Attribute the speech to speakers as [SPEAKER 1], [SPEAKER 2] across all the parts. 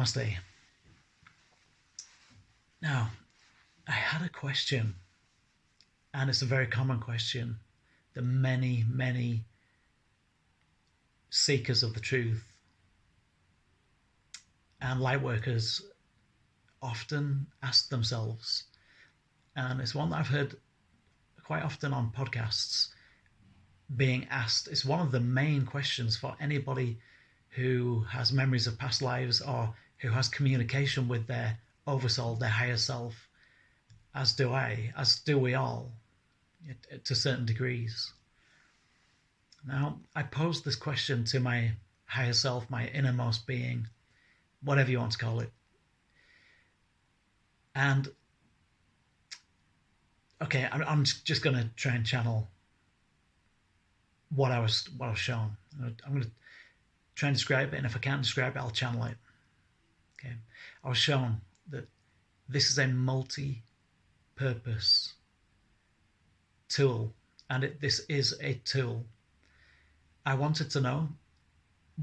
[SPEAKER 1] Namaste. Now, I had a question, and it's a very common question that many, many seekers of the truth and light workers often ask themselves. And it's one that I've heard quite often on podcasts being asked. It's one of the main questions for anybody who has memories of past lives or who has communication with their oversoul, their higher self, as do I, as do we all, to certain degrees. Now, I posed this question to my higher self, my innermost being, whatever you want to call it. And, okay, I'm just going to try and channel what I was shown. I'm going to try and describe it, and if I can't describe it, I'll channel it. Okay, I was shown that this is a multi-purpose tool, and this is a tool. I wanted to know,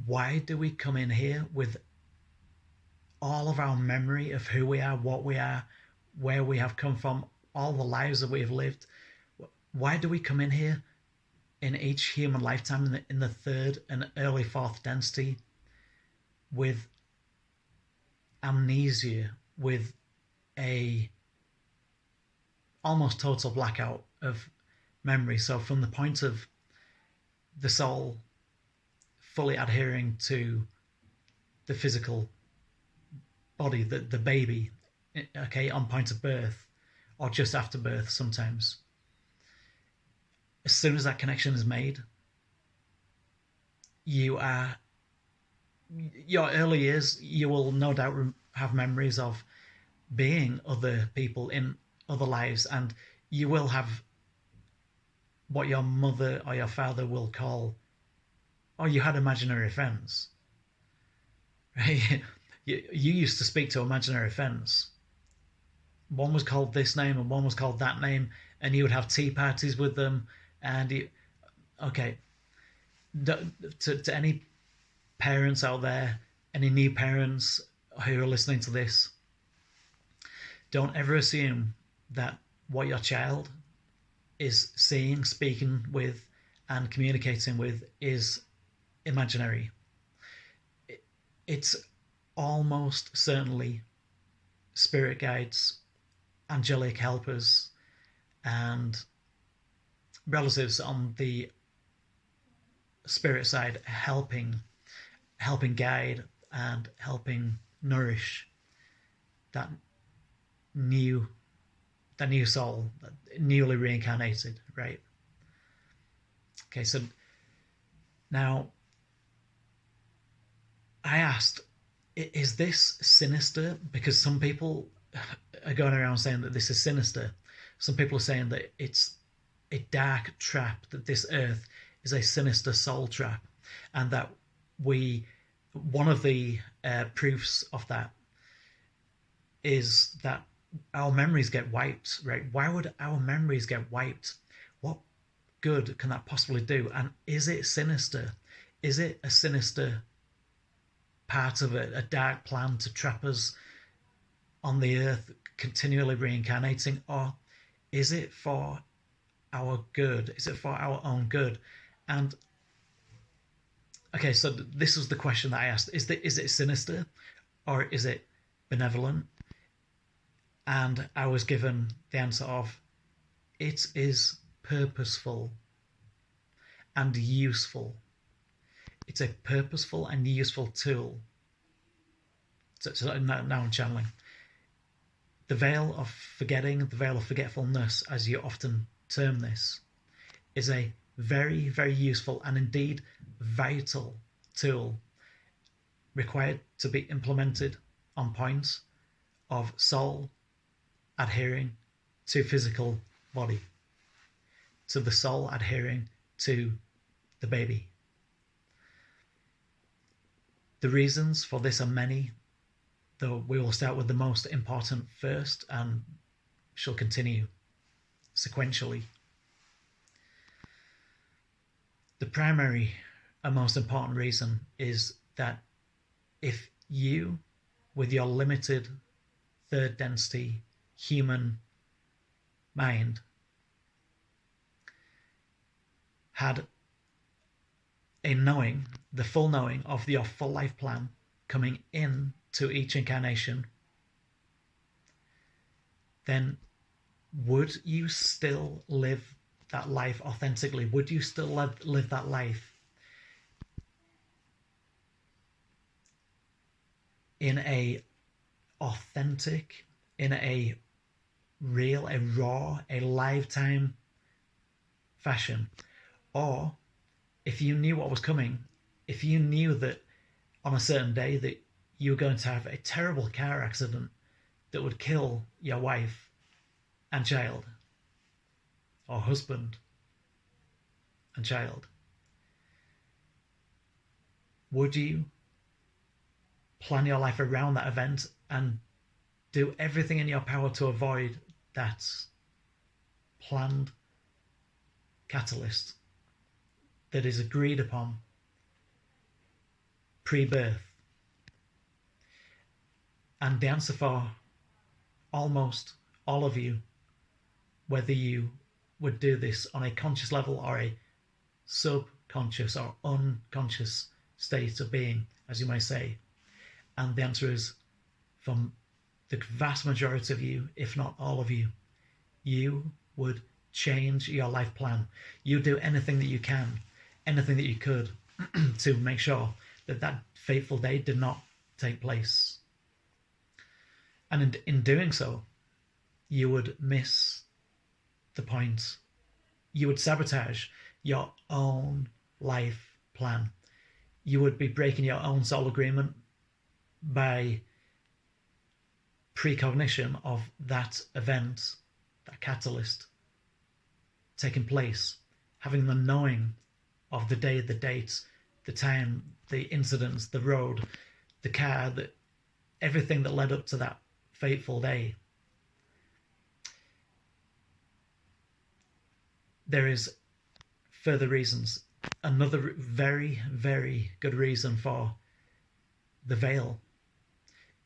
[SPEAKER 1] why do we come in here with all of our memory of who we are, what we are, where we have come from, all the lives that we have lived? Why do we come in here in each human lifetime in the third and early fourth density with amnesia, with a almost total blackout of memory? So from the point of the soul fully adhering to the physical body, the baby, okay, on point of birth or just after birth sometimes, as soon as that connection is made, your early years, you will no doubt have memories of being other people in other lives, and you will have what your mother or your father will call, oh, you had imaginary friends, right? You used to speak to imaginary friends. One was called this name and one was called that name, and you would have tea parties with them. And okay, to any parents out there, any new parents who are listening to this, don't ever assume that what your child is seeing, speaking with, and communicating with is imaginary. It's almost certainly spirit guides, angelic helpers, and relatives on the spirit side helping guide and helping nourish that new soul, that newly reincarnated, right? Okay, so now I asked, is this sinister? Because some people are going around saying that this is sinister. Some people are saying that it's a dark trap, that this earth is a sinister soul trap, and that one of the proofs of that is that our memories get wiped, right? Why would our memories get wiped? What good can that possibly do? And is it sinister? Is it a sinister part of it, a dark plan to trap us on the earth, continually reincarnating? Or is it for our good? Is it for our own good? And okay, so this was the question that I asked: is it sinister, or is it benevolent? And I was given the answer of, it is purposeful and useful. It's a purposeful and useful tool. So now I'm channeling. The veil of forgetting, the veil of forgetfulness, as you often term this, is a very, very useful and indeed vital tool required to be implemented on points of soul adhering to physical body, to the soul adhering to the baby. The reasons for this are many, though we will start with the most important first and shall continue sequentially. The primary and most important reason is that if you with your limited third density human mind had a knowing, the full knowing of your full life plan coming in to each incarnation, then would you still live that life authentically? Would you still live that life in a authentic, in a real, a raw, a lifetime fashion? Or if you knew what was coming, if you knew that on a certain day that you were going to have a terrible car accident that would kill your wife and child, or husband and child, would you plan your life around that event and do everything in your power to avoid that planned catalyst that is agreed upon pre-birth? And the answer for almost all of you, whether you would do this on a conscious level or a subconscious or unconscious state of being, as you may say, and the answer is, from the vast majority of you, if not all of you, you would change your life plan. You do anything that you can, anything that you could to make sure that that fateful day did not take place. And in doing so, you would miss the point. You would sabotage your own life plan. You would be breaking your own soul agreement by precognition of that event, that catalyst taking place, having the knowing of the day, the date, the time, the incidents, the road, the car, everything that led up to that fateful day. There is further reasons. Another very, very good reason for the veil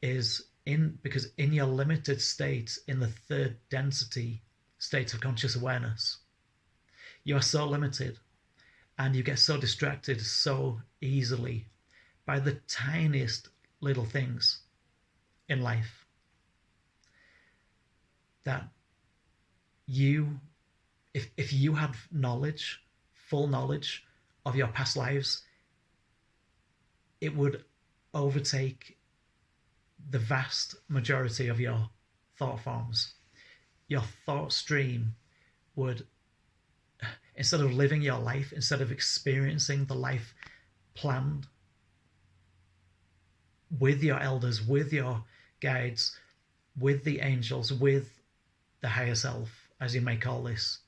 [SPEAKER 1] is because in your limited state, in the third density state of conscious awareness, you are so limited and you get so distracted so easily by the tiniest little things in life that if you had knowledge, full knowledge of your past lives, it would overtake the vast majority of your thought forms. Your thought stream would, instead of living your life, instead of experiencing the life planned with your elders, with your guides, with the angels, with the higher self, as you may call this,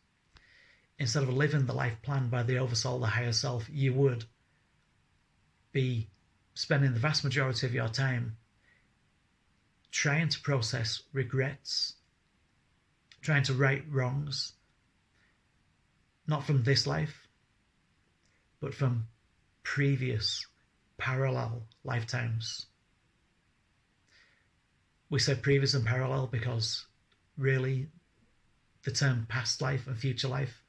[SPEAKER 1] instead of living the life planned by the oversoul, the higher self, you would be spending the vast majority of your time trying to process regrets, trying to right wrongs, not from this life, but from previous parallel lifetimes. We say previous and parallel because really the term past life and future life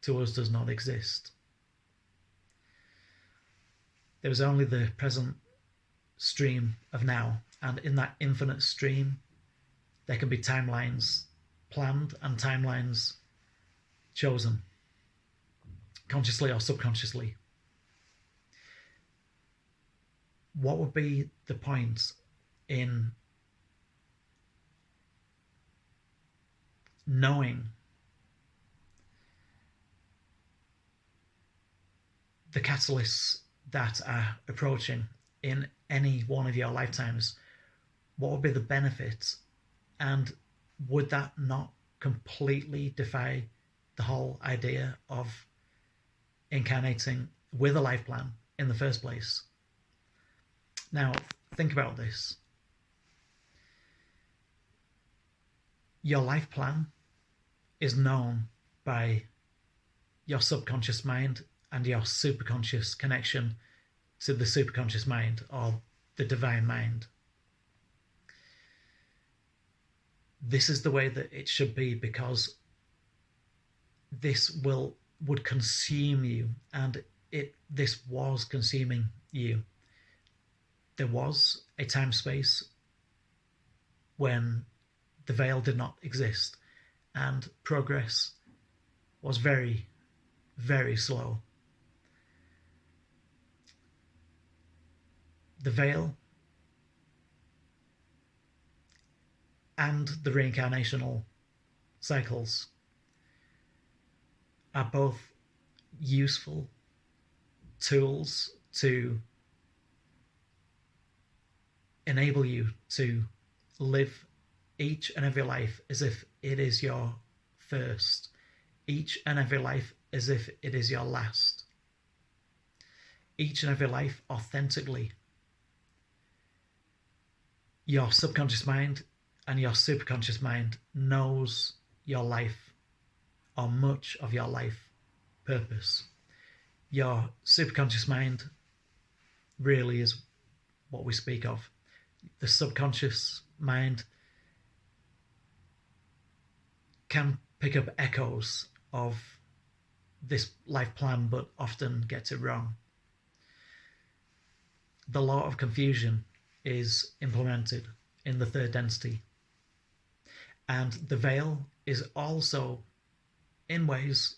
[SPEAKER 1] to us does not exist. There is only the present stream of now, and in that infinite stream there can be timelines planned and timelines chosen, consciously or subconsciously. What would be the point in knowing the catalysts that are approaching in any one of your lifetimes? What would be the benefit? And would that not completely defy the whole idea of incarnating with a life plan in the first place? Now, think about this. Your life plan is known by your subconscious mind and your superconscious connection to the superconscious mind or the divine mind. this is the way that it should be, because this would consume you, and this was consuming you. There was a time space when the veil did not exist, and progress was very, very slow. The veil and the reincarnational cycles are both useful tools to enable you to live each and every life as if it is your first, each and every life as if it is your last, each and every life authentically. Your subconscious mind and your superconscious mind knows your life, or much of your life purpose. Your superconscious mind really is what we speak of. The subconscious mind can pick up echoes of this life plan, but often gets it wrong. The law of confusion is implemented in the third density, and the veil is also, in ways,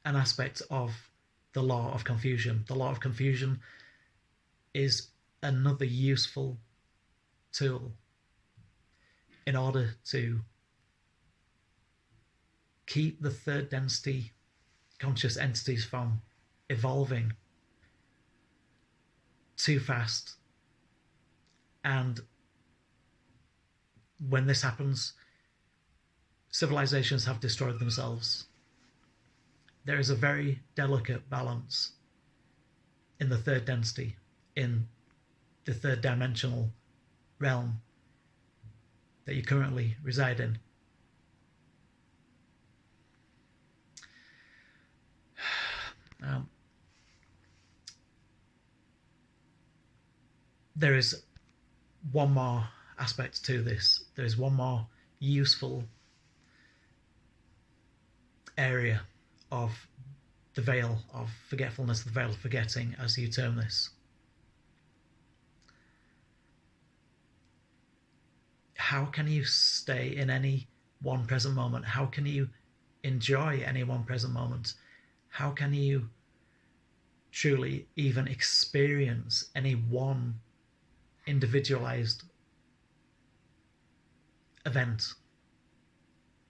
[SPEAKER 1] an aspect of the law of confusion. The law of confusion is another useful tool in order to keep the third density conscious entities from evolving too fast. And when this happens, civilizations have destroyed themselves. There is a very delicate balance in the third density, in the third dimensional realm that you currently reside in. There is one more aspect to this. There is one more useful area of the veil of forgetfulness, the veil of forgetting, as you term this. How can you stay in any one present moment? How can you enjoy any one present moment? How can you truly even experience any one individualized event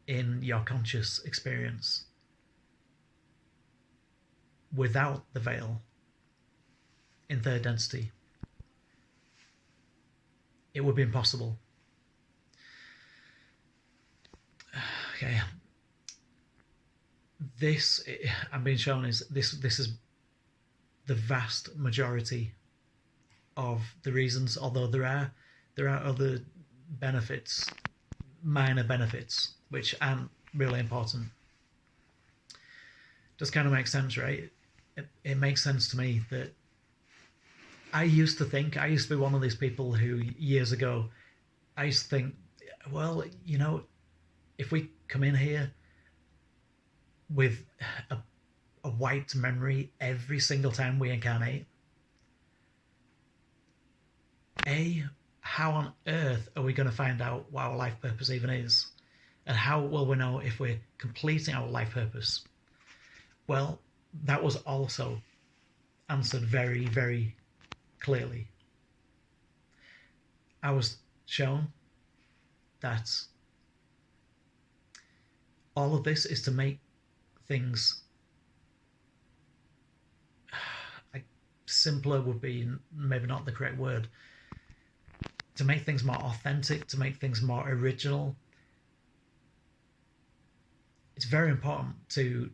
[SPEAKER 1] in your conscious experience without the veil in third density? It would be impossible. Okay. This I'm being shown is this is the vast majority of the reasons, although there are other benefits, minor benefits, which aren't really important. Does kind of make sense, right? It makes sense to me that I used to be one of these people who years ago, I used to think, well, you know, if we come in here with a wiped memory every single time we incarnate, how on earth are we going to find out what our life purpose even is? And how will we know if we're completing our life purpose? Well, that was also answered very, very clearly. I was shown that all of this is to make things simpler would be maybe not the correct word. To make things more authentic, to make things more original. It's very important to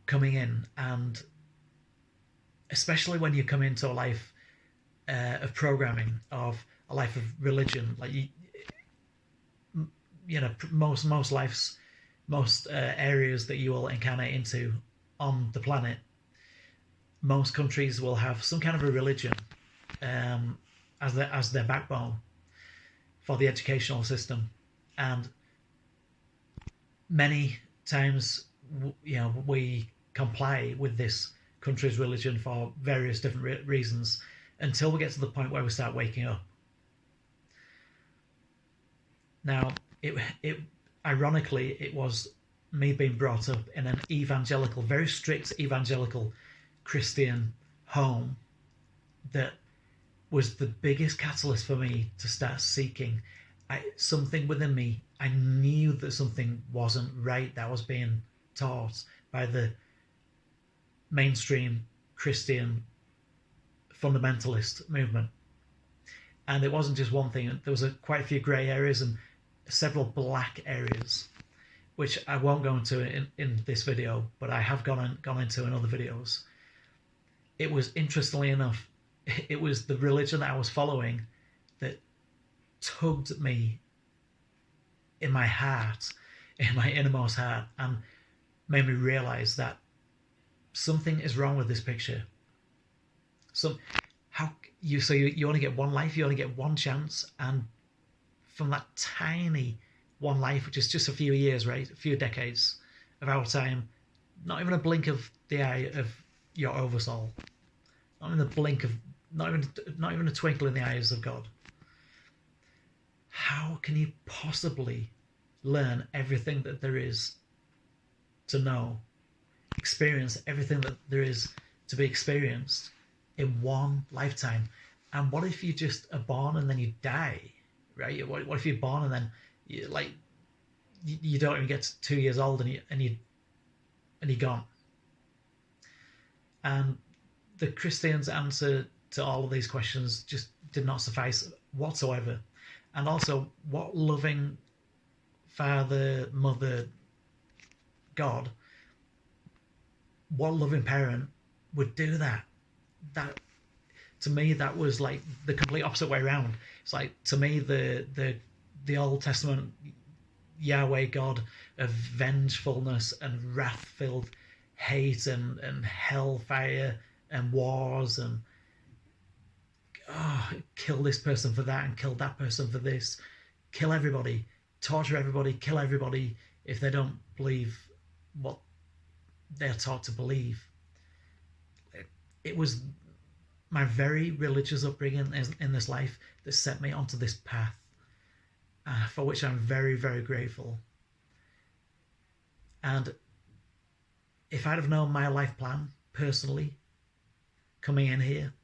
[SPEAKER 1] coming in, and especially when you come into a life of programming, of a life of religion, like you know, most lives, most areas that you will incarnate into on the planet, most countries will have some kind of a religion as their backbone. for the educational system. And many times, we comply with this country's religion for various different reasons until we get to the point where we start waking up. Now, it ironically, it was me being brought up in an evangelical, very strict evangelical Christian home that was the biggest catalyst for me to start seeking something within me. I knew that something wasn't right that was being taught by the mainstream Christian fundamentalist movement. And it wasn't just one thing. There was quite a few grey areas and several black areas, which I won't go into in this video, but I have gone into in other videos. It was, interestingly enough, it was the religion that I was following that tugged at me in my heart, in my innermost heart, and made me realize that something is wrong with this picture. You only get one life, you only get one chance, and from that tiny one life, which is just a few years, right, a few decades of our time, not even a blink of the eye of your oversoul, not even a blink of, not even a twinkle in the eyes of God. How can you possibly learn everything that there is to know, experience everything that there is to be experienced in one lifetime? And what if you just are born and then you die, right? What if you're born and then you don't even get to 2 years old and you're gone? And the Christians' answer to all of these questions just did not suffice whatsoever. And also, what loving father, mother, God, what loving parent would do that? That, to me, that was like the complete opposite way around. It's like, to me, the Old Testament Yahweh God of vengefulness and wrath-filled hate and hellfire and wars and kill this person for that and kill that person for this, kill everybody, torture everybody, kill everybody if they don't believe what they're taught to believe. It was my very religious upbringing in this life that set me onto this path, for which I'm very, very grateful. And if I'd have known my life plan personally, coming in here,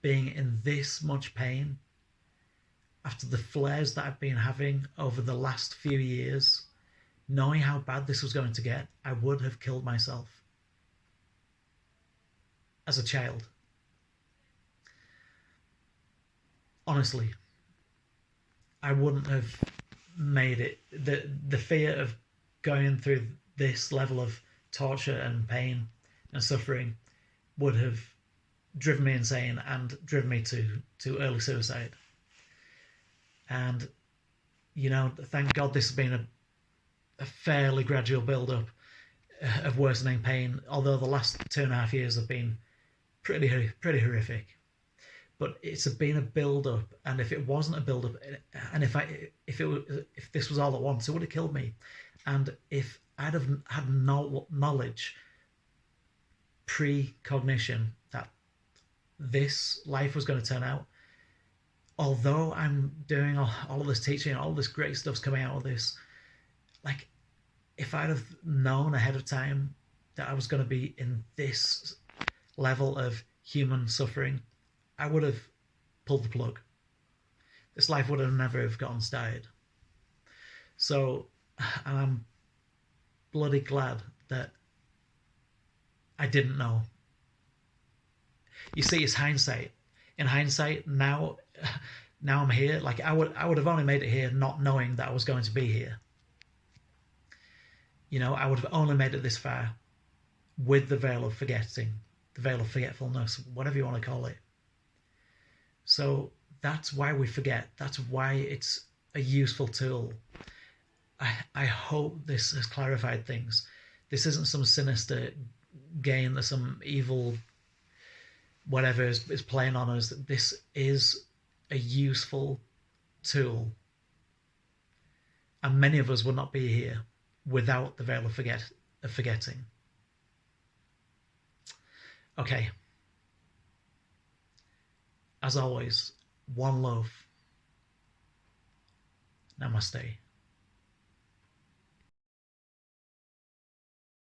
[SPEAKER 1] being in this much pain, after the flares that I've been having over the last few years, knowing how bad this was going to get, I would have killed myself as a child. Honestly, I wouldn't have made it. The fear of going through this level of torture and pain and suffering would have driven me insane and driven me to early suicide. And, thank God this has been a fairly gradual build-up of worsening pain, although the last 2.5 years have been pretty horrific. But it's been a build-up, and if it wasn't a build-up, and if this was all at once, it would have killed me. And if I'd have had knowledge, precognition, that this life was going to turn out, although I'm doing all of this teaching, all this great stuff's coming out of this, like, if I'd have known ahead of time that I was going to be in this level of human suffering, I would have pulled the plug. This life would have never have gotten started. So I'm bloody glad that I didn't know. You see, it's hindsight. In hindsight, now I'm here. Like, I would have only made it here not knowing that I was going to be here. I would have only made it this far with the veil of forgetting, the veil of forgetfulness, whatever you want to call it. So that's why we forget. That's why it's a useful tool. I hope this has clarified things. This isn't some sinister game that some evil whatever is playing on us. This is a useful tool And many of us would not be here without the veil of forgetting. Okay. As always, one love. Namaste.